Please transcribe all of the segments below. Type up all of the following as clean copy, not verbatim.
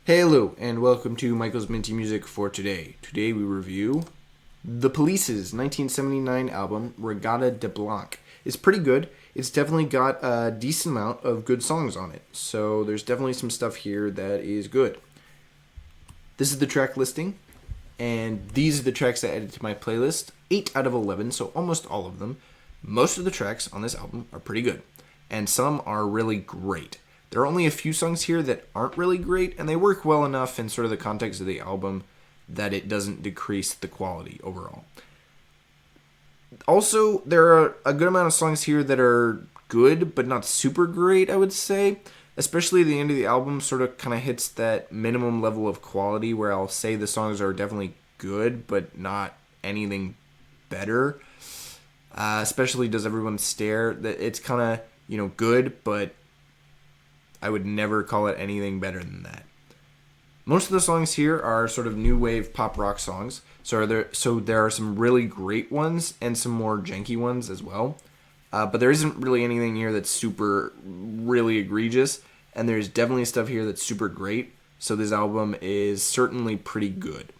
Hello, and welcome to Michael's Minty Music for today. Today we review The Police's 1979 album, Reggatta de Blanc. It's pretty good. It's definitely got a decent amount of good songs on it, so there's definitely some stuff here that is good. This is the track listing, and these are the tracks I added to my playlist. 8 out of 11, so almost all of them. Most of the tracks on this album are pretty good, and some are really great. There are only a few songs here that aren't really great, and they work well enough in sort of the context of the album that it doesn't decrease the quality overall. Also, there are a good amount of songs here that are good, but not super great, I would say. Especially the end of the album sort of kind of hits that minimum level of quality where I'll say the songs are definitely good, but not anything better. Especially Does Everyone Stare? That it's kind of, good, but I would never call it anything better than that. Most of the songs here are sort of new wave pop rock songs. So there are some really great ones and some more janky ones as well. But there isn't really anything here that's super really egregious, and there's definitely stuff here that's super great. So this album is certainly pretty good.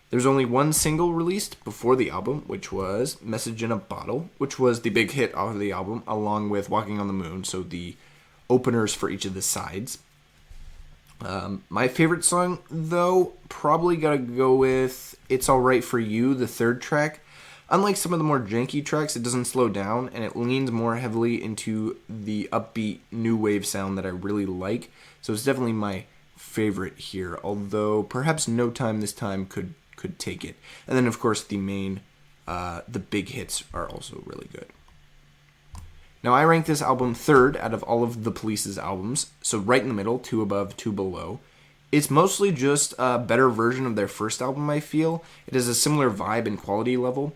There's only one single released before the album, which was Message in a Bottle, which was the big hit off of the album, along with Walking on the Moon, so the openers for each of the sides. My favorite song, though, probably gotta go with It's Alright For You, the third track. Unlike some of the more janky tracks, it doesn't slow down, and it leans more heavily into the upbeat new wave sound that I really like. So it's definitely my favorite here, although perhaps No Time This Time could take it. And then, of course, the big hits are also really good. Now, I rank this album third out of all of The Police's albums, so right in the middle, 2 above, 2 below. It's mostly just a better version of their first album, I feel. It has a similar vibe and quality level,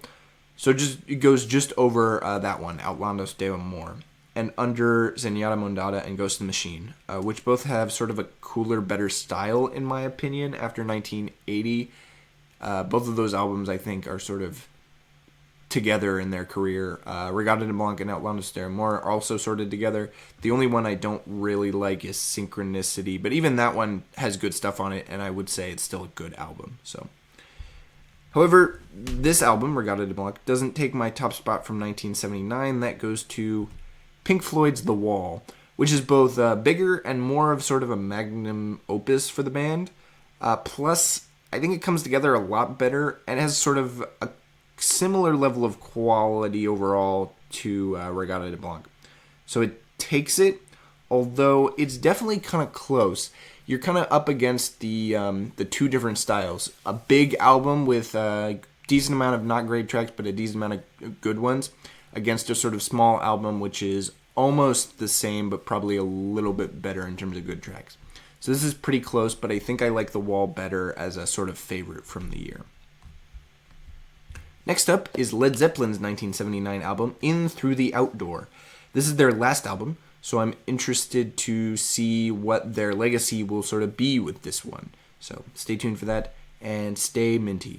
so it goes just over that one, Outlandos de Amor, and under Zenyatta Mondada and Ghost in the Machine, which both have sort of a cooler, better style, in my opinion, after 1980. Both of those albums, I think, are sort of together in their career. Reggatta de Blanc and Outlandos de Amor are also sorted together. The only one I don't really like is Synchronicity, but even that one has good stuff on it, and I would say it's still a good album. However, this album, Reggatta de Blanc, doesn't take my top spot from 1979. That goes to Pink Floyd's The Wall, which is both bigger and more of sort of a magnum opus for the band. Plus, I think it comes together a lot better and has sort of a similar level of quality overall to Reggatta de Blanc. So it takes it, although it's definitely kind of close. You're kind of up against the two different styles. A big album with a decent amount of not great tracks, but a decent amount of good ones, against a sort of small album which is almost the same, but probably a little bit better in terms of good tracks. So this is pretty close, but I think I like The Wall better as a sort of favorite from the year. Next up is Led Zeppelin's 1979 album, In Through the Outdoor. This is their last album, so I'm interested to see what their legacy will sort of be with this one. So stay tuned for that, and stay minty.